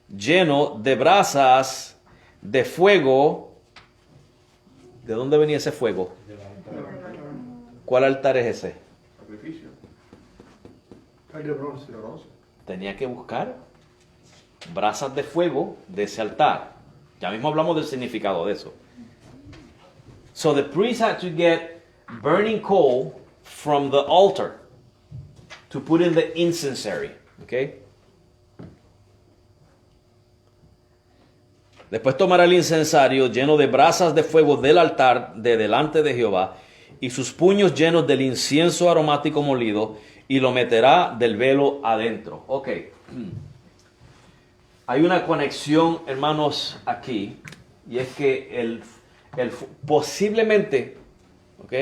lleno de brasas de fuego. ¿De dónde venía ese fuego? ¿Cuál altar es ese? Sacrificio. El de bronce. De bronce. Tenía que buscar brasas de fuego de ese altar. Ya mismo hablamos del significado de eso. So the priest had to get burning coal from the altar to put in the incensary. Okay? Después tomará el incensario lleno de brasas de fuego del altar de delante de Jehová y sus puños llenos del incienso aromático molido y lo meterá del velo adentro. Ok. Hay una conexión, hermanos, aquí, y es que posiblemente, ok,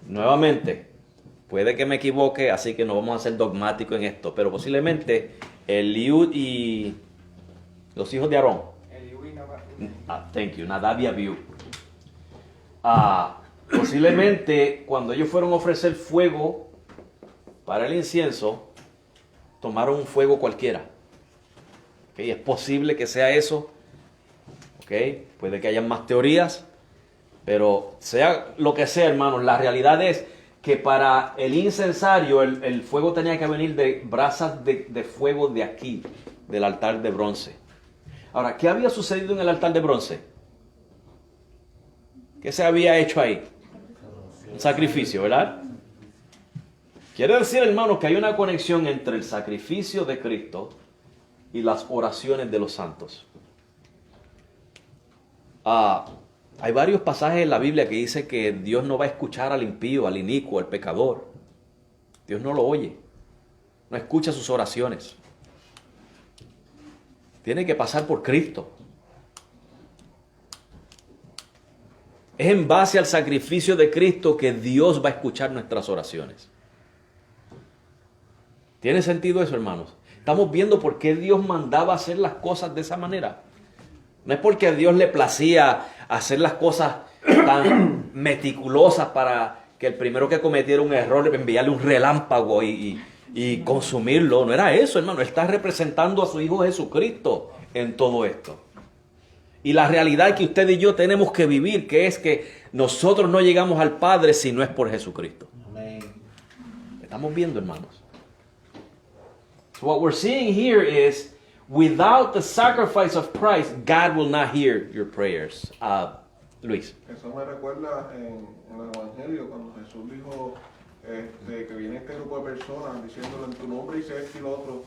nuevamente, puede que me equivoque, así que no vamos a ser dogmáticos en esto, pero posiblemente Eliud y los hijos de Aarón, thank you, Nadab y Abiú, posiblemente cuando ellos fueron a ofrecer fuego para el incienso, tomaron un fuego cualquiera. ¿Okay? Es posible que sea eso. ¿Okay? Puede que haya más teorías. Pero sea lo que sea, hermanos, la realidad es que para el incensario el fuego tenía que venir de brasas de fuego de aquí, del altar de bronce. Ahora, ¿qué había sucedido en el altar de bronce? ¿Qué se había hecho ahí? Un sacrificio, ¿verdad? Quiere decir, hermanos, que hay una conexión entre el sacrificio de Cristo y las oraciones de los santos. Hay varios pasajes en la Biblia que dice que Dios no va a escuchar al impío, al inicuo, al pecador. Dios no lo oye. No escucha sus oraciones. Tiene que pasar por Cristo. Es en base al sacrificio de Cristo que Dios va a escuchar nuestras oraciones. ¿Tiene sentido eso, hermanos? Estamos viendo por qué Dios mandaba hacer las cosas de esa manera. No es porque a Dios le placía hacer las cosas tan meticulosas para que el primero que cometiera un error enviarle un relámpago y consumirlo. No era eso, hermano. Él está representando a su Hijo Jesucristo en todo esto. Y la realidad que usted y yo tenemos que vivir, que es que nosotros no llegamos al Padre si no es por Jesucristo. Amén. Estamos viendo, hermanos. So what we're seeing here is, without the sacrifice of Christ, God will not hear your prayers. Luis. Eso me recuerda en el Evangelio cuando Jesús dijo que viene este grupo de personas diciéndole en tu nombre hice esto y lo otro.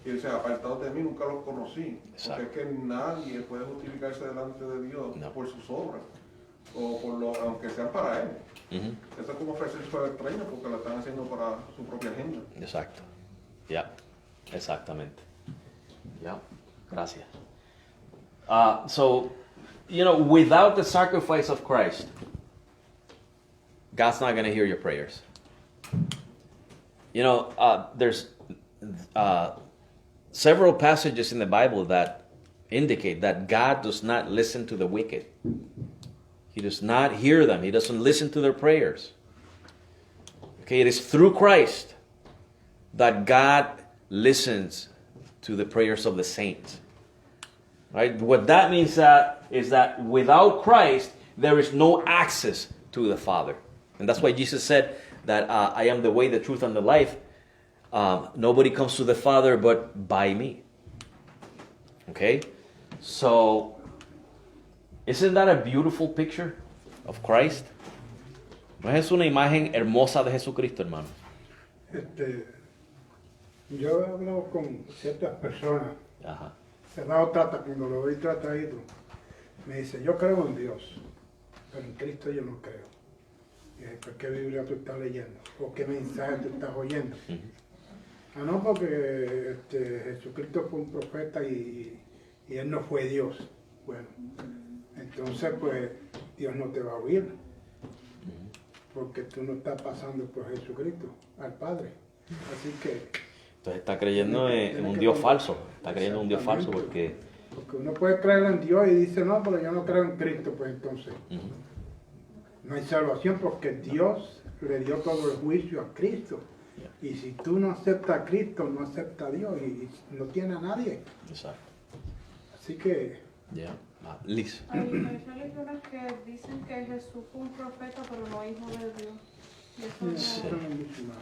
Y dice, apartados de mí, nunca los conocí. Exacto. Porque es que nadie puede justificarse delante de Dios por sus obras. O por aunque sean para Él. Eso es como ofrecerse para el reino porque lo están haciendo para su propia agenda. Exacto. Ya. Exactamente. Ya. Gracias. So, without the sacrifice of Christ, God's not going to hear your prayers. There's several passages in the Bible that indicate that God does not listen to the wicked. He does not hear them. He doesn't listen to their prayers. Okay, it is through Christ that God listens to the prayers of the saints. Right? What that means is that without Christ, there is no access to the Father. And that's why Jesus said that I am the way, the truth, and the life. Nobody comes to the Father but by me. Okay? So, isn't that a beautiful picture of Christ? ¿No es una imagen hermosa de Jesucristo, hermano? Yo he hablado con ciertas personas. Ajá. He dado trata, cuando lo doy tratadito, me dice, yo creo en Dios, pero en Cristo yo no creo. Y dije, ¿por qué Biblia tú estás leyendo? ¿O qué mensaje tú estás oyendo? Ah, no, porque Jesucristo fue un profeta y Él no fue Dios. Bueno, entonces pues Dios no te va a oír, porque tú no estás pasando por Jesucristo, al Padre. Así que... Entonces está creyendo en un Dios falso. Está creyendo en un Dios falso porque... Porque uno puede creer en Dios y dice, no, pero yo no creo en Cristo, pues entonces no hay salvación porque Dios le dio todo el juicio a Cristo. Y si tú no aceptas a Cristo, no aceptas a Dios y no tiene a nadie. Exacto. Así que... Yeah. Liz. Hay religiones que dicen que Jesús fue un profeta, pero no hijo de Dios. Y eso no Sí. no.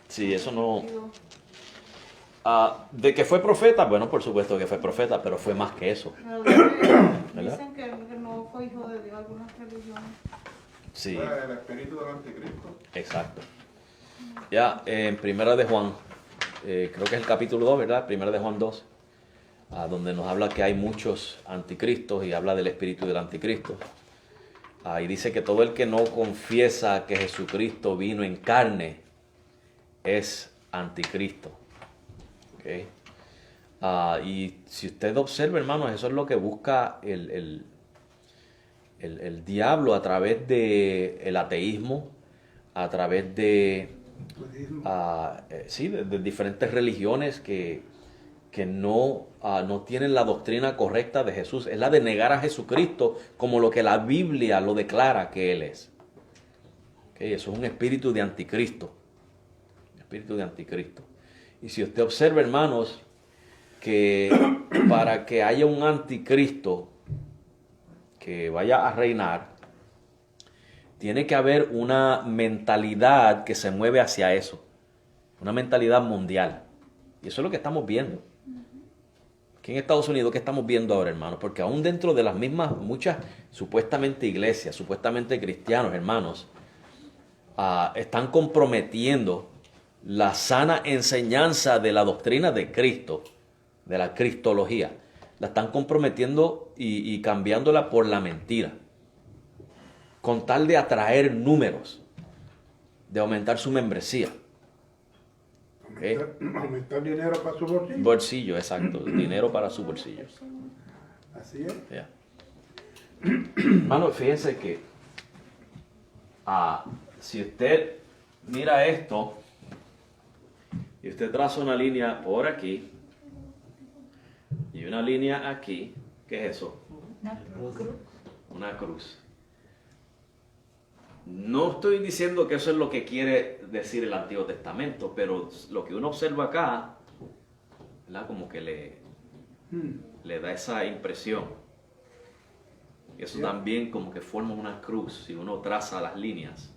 Sí, eso no... digo, de que fue profeta, bueno, por supuesto que fue profeta, pero fue más que eso. pero dicen que no fue hijo de Dios, algunas religiones. Sí, El espíritu del anticristo. exacto. Ya, en Primera de Juan, creo que es el capítulo 2, ¿verdad? Primera de Juan 2, donde nos habla que hay muchos anticristos y habla del espíritu del anticristo. Y dice que todo el que no confiesa que Jesucristo vino en carne es anticristo. Okay. Y si usted observa, hermanos, eso es lo que busca el diablo a través del ateísmo, a través de, sí, de diferentes religiones que no tienen la doctrina correcta de Jesús. Es la de negar a Jesucristo como lo que la Biblia lo declara que Él es. Okay, eso es un espíritu de anticristo. Espíritu de anticristo. Y si usted observa, hermanos, que para que haya un anticristo que vaya a reinar, tiene que haber una mentalidad que se mueve hacia eso, una mentalidad mundial. Y eso es lo que estamos viendo. Aquí en Estados Unidos, ¿qué estamos viendo ahora, hermanos? Porque aún dentro de las mismas, muchas supuestamente iglesias, supuestamente cristianos, hermanos, están comprometiendo la sana enseñanza de la doctrina de Cristo, de la cristología. La están comprometiendo y cambiándola por la mentira, con tal de atraer números, de aumentar su membresía. ¿Okay? Aumentar dinero para su bolsillo. Bolsillo, exacto. Dinero para su bolsillo. Así es. Yeah. Hermano, fíjense que si usted mira esto y usted traza una línea por aquí y una línea aquí, ¿qué es eso? Una cruz. No estoy diciendo que eso es lo que quiere decir el Antiguo Testamento, pero lo que uno observa acá, ¿verdad? Como que le da esa impresión. Y eso también como que forma una cruz si uno traza las líneas.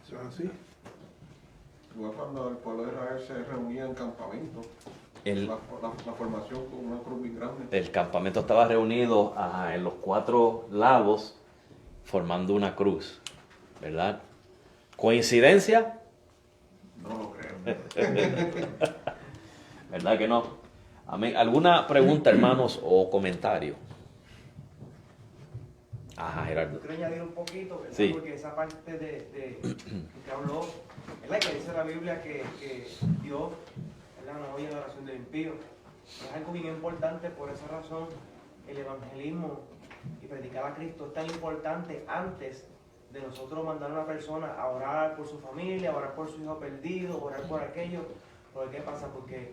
Eso es así. Igual cuando el pueblo de Israel se reunía en campamento, la formación con una cruz bien grande. El campamento estaba reunido en los 4 lados formando una cruz, ¿verdad? ¿Coincidencia? No lo creo. ¿Verdad que no? Amén. ¿Alguna pregunta, hermanos, o comentario? Ajá, Gerardo. Yo quiero añadir un poquito, ¿verdad? Sí. Porque esa parte de que habló, ¿verdad? Que dice la Biblia que Dios, ¿verdad? No oye la oración del impío. Es algo bien importante, por esa razón el evangelismo y predicar a Cristo es tan importante antes de nosotros mandar a una persona a orar por su familia, a orar por su hijo perdido, orar por aquello. Porque ¿qué pasa? Porque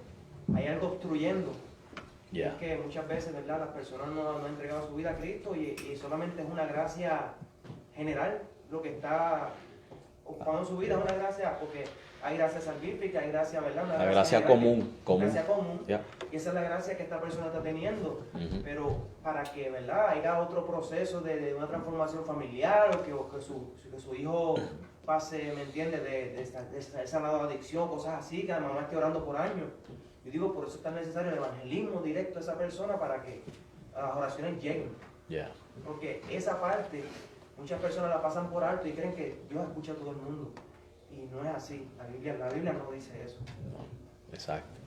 hay algo obstruyendo. Yeah. Es que muchas veces, ¿verdad? Las personas no han entregado su vida a Cristo y solamente es una gracia general lo que está ocupando su vida, es una gracia porque hay gracia salvífica, hay gracia, ¿verdad? Una La gracia común. Gracia común. Yeah. Y esa es la gracia que esta persona está teniendo. Ujú. Pero para que, ¿verdad? Haya otro proceso de una transformación familiar o que su hijo pase, ¿me entiendes? De esa adicción, cosas así, que la mamá esté orando por años. Yo digo, por eso es tan necesario el evangelismo directo a esa persona para que las oraciones lleguen. Yeah. Porque esa parte, muchas personas la pasan por alto y creen que Dios escucha a todo el mundo. Y no es así. La Biblia no dice eso. Exacto.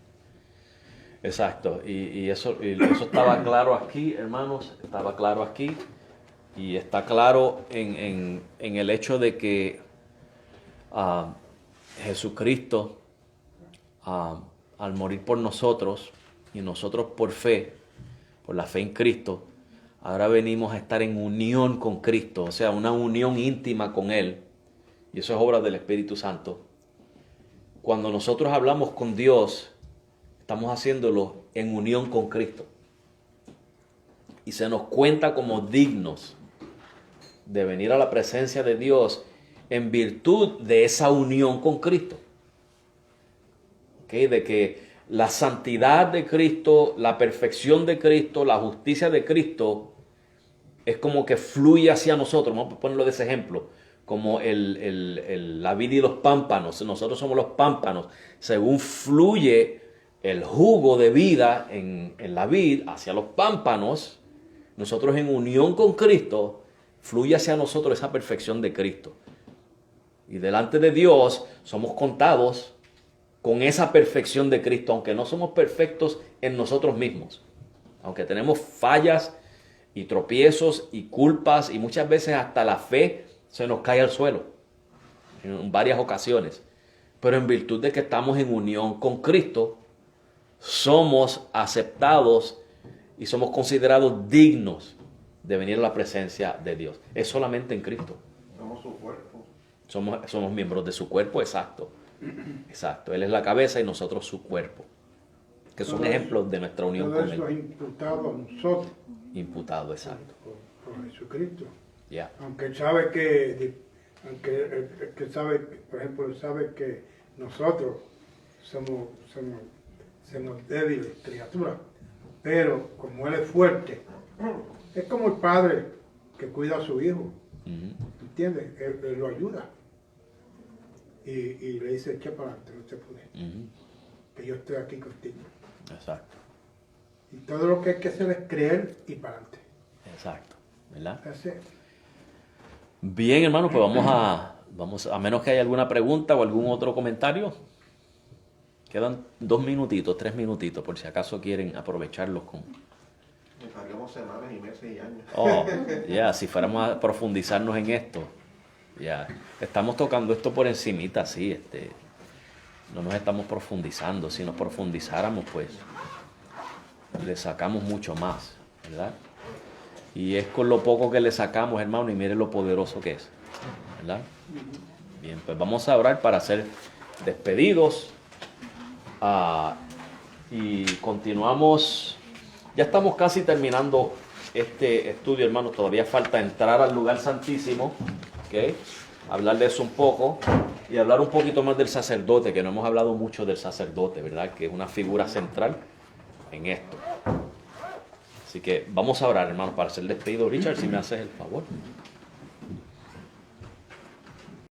Exacto. Y eso estaba claro aquí, hermanos. Estaba claro aquí. Y está claro en el hecho de que Jesucristo al morir por nosotros y nosotros por fe, por la fe en Cristo, ahora venimos a estar en unión con Cristo, o sea, una unión íntima con Él. Y eso es obra del Espíritu Santo. Cuando nosotros hablamos con Dios, estamos haciéndolo en unión con Cristo. Y se nos cuenta como dignos de venir a la presencia de Dios en virtud de esa unión con Cristo. ¿Okay? De que la santidad de Cristo, la perfección de Cristo, la justicia de Cristo es como que fluye hacia nosotros. Vamos a ponerlo de ese ejemplo, como la vid y los pámpanos. Nosotros somos los pámpanos. Según fluye el jugo de vida en la vid hacia los pámpanos, nosotros en unión con Cristo, fluye hacia nosotros esa perfección de Cristo. Y delante de Dios somos contados con esa perfección de Cristo, aunque no somos perfectos en nosotros mismos. Aunque tenemos fallas y tropiezos y culpas y muchas veces hasta la fe se nos cae al suelo en varias ocasiones. Pero en virtud de que estamos en unión con Cristo, somos aceptados y somos considerados dignos de venir a la presencia de Dios. Es solamente en Cristo. Somos su cuerpo. Somos miembros de su cuerpo, exacto. Exacto. Él es la cabeza y nosotros su cuerpo. Que son ejemplos de nuestra unión todo con eso Él. es imputado a nosotros Imputado, exacto. por Jesucristo. Ya. Aunque él sabe que, sabe, por ejemplo, él sabe que nosotros somos débiles criaturas, pero como él es fuerte, es como el padre que cuida a su hijo, ¿entiendes? Él lo ayuda y le dice, echa para adelante, no se puede, que yo estoy aquí contigo. Exacto. Y todo lo que hay que hacer es creer y para adelante. Exacto. ¿Verdad? Así es. Bien, hermano, pues vamos a menos que haya alguna pregunta o algún otro comentario. Quedan 2 minutitos, 3 minutitos, por si acaso quieren aprovecharlos con... Estaríamos semanas y meses y años. Oh, ya, si fuéramos a profundizarnos en esto. Ya, estamos tocando esto por encimita, sí, no nos estamos profundizando. Si nos profundizáramos, pues, le sacamos mucho más, ¿verdad? Y es con lo poco que le sacamos, hermano, y mire lo poderoso que es, ¿verdad? Bien, pues vamos a orar para ser despedidos. Y continuamos. Ya estamos casi terminando este estudio, hermanos. Todavía falta entrar al lugar santísimo, ¿okay? Hablar de eso un poco y hablar un poquito más del sacerdote, que no hemos hablado mucho del sacerdote, ¿verdad? Que es una figura central en esto. Así que vamos a orar, hermanos, para ser despedidos. Richard, si me haces el favor.